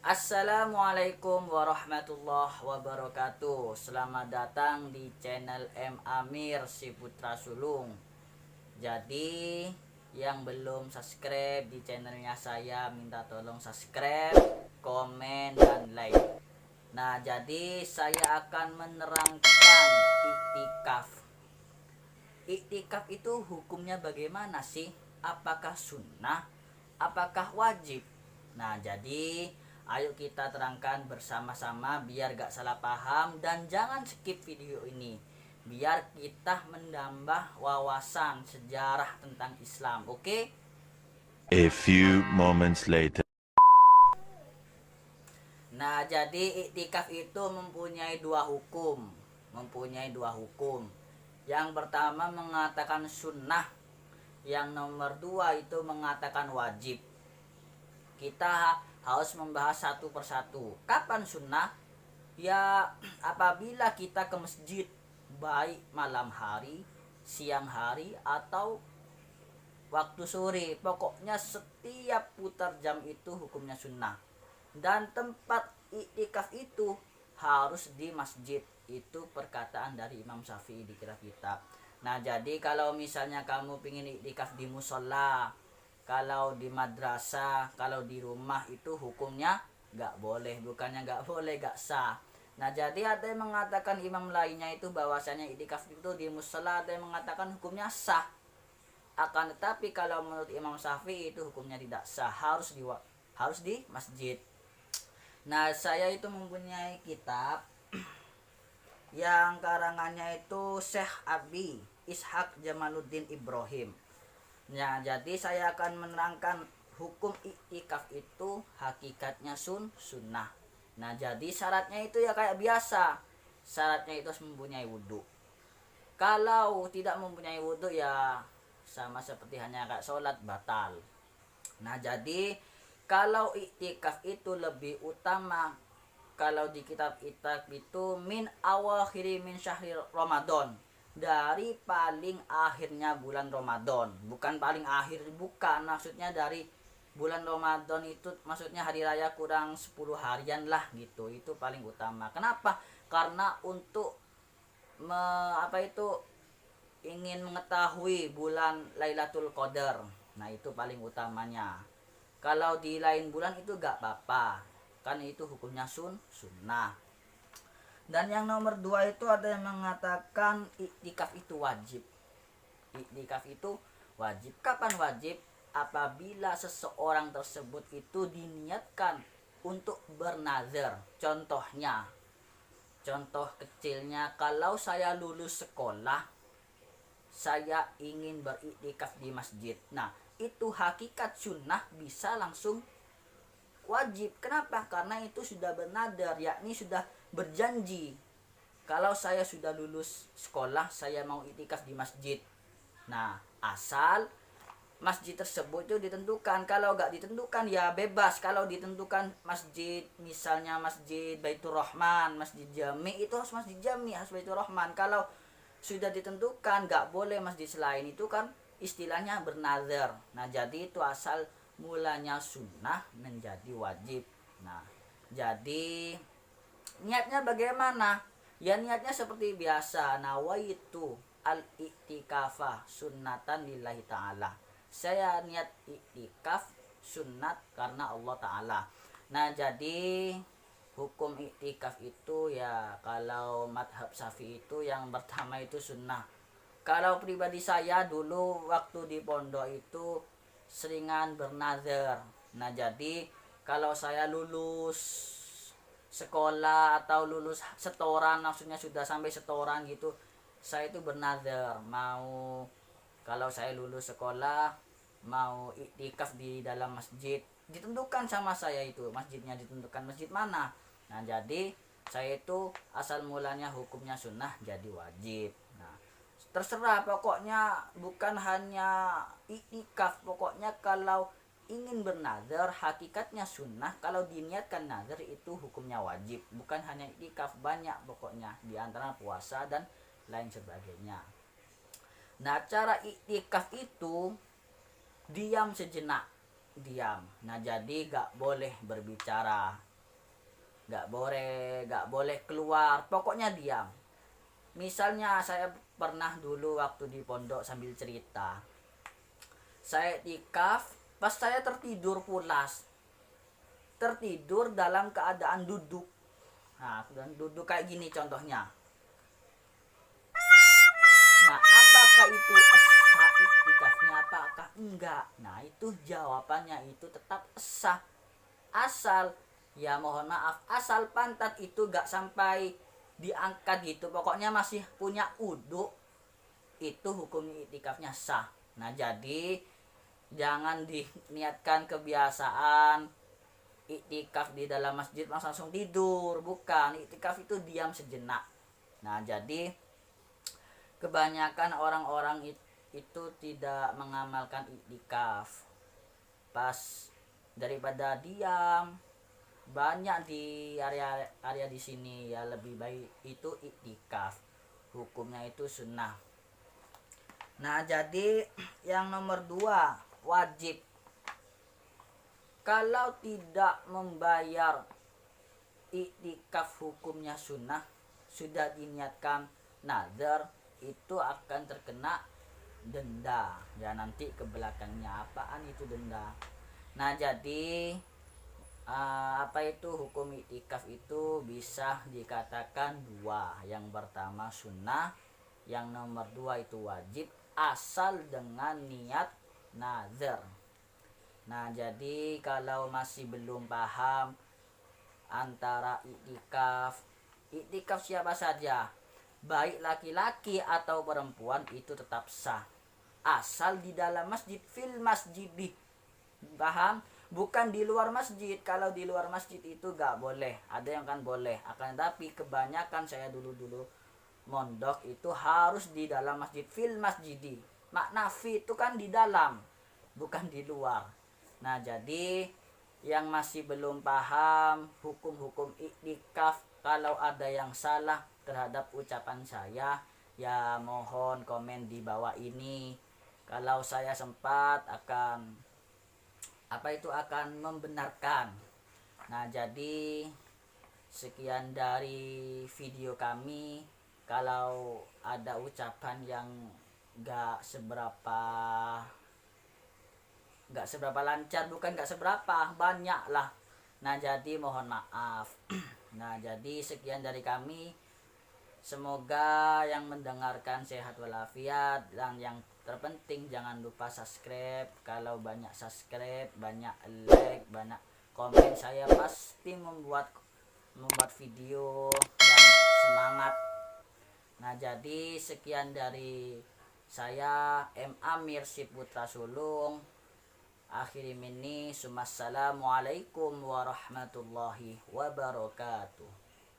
Assalamualaikum warahmatullahi wabarakatuh. Selamat datang di channel M Amir si Putra Sulung. Jadi yang belum subscribe di channelnya saya minta tolong subscribe, komen, dan like. Nah, jadi saya akan menerangkan iktikaf. Iktikaf itu hukumnya bagaimana sih? Apakah sunnah? Apakah wajib? Nah, jadi ayo kita terangkan bersama-sama biar gak salah paham dan jangan skip video ini. Biar kita menambah wawasan sejarah tentang Islam, oke? A few moments later. Nah, jadi iktikaf itu mempunyai dua hukum. Yang pertama mengatakan sunnah, yang nomor dua itu mengatakan wajib. Kita harus membahas satu persatu. Kapan sunnah? Ya apabila kita ke masjid, baik malam hari, siang hari, atau waktu sore. Pokoknya setiap putar jam itu hukumnya sunnah. Dan tempat iktikaf itu harus di masjid. Itu perkataan dari Imam Syafi'i di kitab. Nah, jadi kalau misalnya kamu pingin iktikaf di musola, kalau di madrasah, kalau di rumah, itu hukumnya gak boleh. Bukannya gak boleh, gak sah. Nah, jadi ada yang mengatakan imam lainnya itu bahwasanya iktikaf itu di musola, ada yang mengatakan hukumnya sah. Akan tetapi kalau menurut Imam Syafi'i itu hukumnya tidak sah, harus di masjid. Nah, saya itu mempunyai kitab yang karangannya itu Syekh Abi Ishaq Jamaluddin Ibrahim. Nah, jadi saya akan menerangkan hukum iktikaf itu hakikatnya sunnah. Nah, jadi syaratnya itu ya kayak biasa. Syaratnya itu harus mempunyai wudhu. Kalau tidak mempunyai wudhu ya sama seperti hanya kayak sholat, batal. Nah, jadi kalau iktikaf itu lebih utama, kalau di kitab iktikaf itu min awakhiri min syahri Ramadan, dari paling akhirnya bulan Ramadan. Bukan paling akhir, bukan, maksudnya dari bulan Ramadan itu maksudnya hari raya kurang 10 harian lah gitu. Itu paling utama. Kenapa? Karena untuk ingin mengetahui bulan Lailatul Qadar. Nah, itu paling utamanya. Kalau di lain bulan itu gak apa-apa, kan itu hukumnya sunnah. Dan yang nomor dua itu ada yang mengatakan iktikaf itu wajib. Iktikaf itu wajib. Kapan wajib? Apabila seseorang tersebut itu diniatkan untuk bernazar. Contoh kecilnya, kalau saya lulus sekolah, saya ingin beriktikaf di masjid. Nah, itu hakikat sunnah bisa langsung wajib. Kenapa? Karena itu sudah bernadar, yakni sudah berjanji. Kalau saya sudah lulus sekolah, saya mau iktikaf di masjid. Nah, asal masjid tersebut itu ditentukan. Kalau nggak ditentukan ya bebas. Kalau ditentukan masjid, misalnya masjid Baitur Rahman, masjid Jami, itu harus masjid Jami, harus Baitur Rahman. Kalau sudah ditentukan nggak boleh masjid selain itu, kan istilahnya bernazar. Nah, jadi itu asal mulanya sunnah menjadi wajib. Nah, jadi niatnya bagaimana? Ya niatnya seperti biasa, nawaitu al-i'tikafah sunnatan lillahi ta'ala. Saya niat i'tikaf sunnat karena Allah Ta'ala. Nah, jadi hukum iktikaf itu ya kalau madhab Syafi'i itu yang pertama itu sunnah. Kalau pribadi saya dulu waktu di pondok itu seringan bernazar. Nah, jadi kalau saya lulus sekolah atau lulus setoran, maksudnya sudah sampai setoran gitu, saya itu bernazar mau kalau saya lulus sekolah mau iktikaf di dalam masjid. Ditentukan sama saya itu masjidnya, ditentukan masjid mana. Nah, jadi saya itu asal mulanya hukumnya sunnah jadi wajib. Nah, terserah, pokoknya bukan hanya iktikaf, pokoknya kalau ingin bernazar hakikatnya sunnah, kalau diniatkan nazar itu hukumnya wajib. Bukan hanya iktikaf, banyak pokoknya, diantara puasa dan lain sebagainya. Nah, cara iktikaf itu diam sejenak, diam. Nah, jadi gak boleh berbicara. nggak boleh keluar, pokoknya diam. Misalnya saya pernah dulu waktu di pondok, sambil cerita, saya iktikaf, pas saya tertidur pulas, tertidur dalam keadaan duduk. Nah, dan duduk kayak gini contohnya. Nah, apakah itu sah iktikafnya, apakah enggak? Nah, itu jawabannya itu tetap sah. Asal, ya mohon maaf, asal pantat itu gak sampai diangkat gitu, pokoknya masih punya uduk, itu hukum iktikafnya sah. Nah, jadi jangan diniatkan kebiasaan iktikaf di dalam masjid langsung tidur, bukan. Iktikaf itu diam sejenak. Nah, jadi kebanyakan orang-orang itu tidak mengamalkan iktikaf. Pas daripada diam banyak di area di sini, ya lebih baik itu iktikaf. Hukumnya itu sunnah. Nah, jadi yang nomor 2, wajib. Kalau tidak membayar iktikaf hukumnya sunnah, sudah diniatkan nazar, itu akan terkena denda. Ya, nanti ke belakangnya apaan itu denda. Nah, jadi apa itu hukum iktikaf itu bisa dikatakan 2. Yang pertama sunnah, yang nomor 2 itu wajib, asal dengan niat nazar. Nah, jadi kalau masih belum paham antara iktikaf siapa saja, baik laki-laki atau perempuan, itu tetap sah asal di dalam masjid, fil masjid. Paham? Bukan di luar masjid. Kalau di luar masjid itu gak boleh, ada yang kan boleh, akan tapi kebanyakan saya dulu mondok itu harus di dalam masjid, fil masjidi. Makna fi itu kan di dalam, bukan di luar. Nah, jadi yang masih belum paham hukum-hukum iktikaf, kalau ada yang salah terhadap ucapan saya, ya mohon komen di bawah ini. Kalau saya sempat akan akan membenarkan. Nah, jadi sekian dari video kami. Kalau ada ucapan yang gak seberapa lancar, bukan gak seberapa, banyak lah. Nah, jadi mohon maaf. Nah, jadi sekian dari kami. Semoga yang mendengarkan sehat walafiat, dan yang terpenting jangan lupa subscribe. Kalau banyak subscribe, banyak like, banyak komen, saya pasti membuat video dan semangat. Nah, jadi sekian dari saya, M. Amir Siputra Sulung. Akhiri minni, assalamualaikum warahmatullahi wabarakatuh.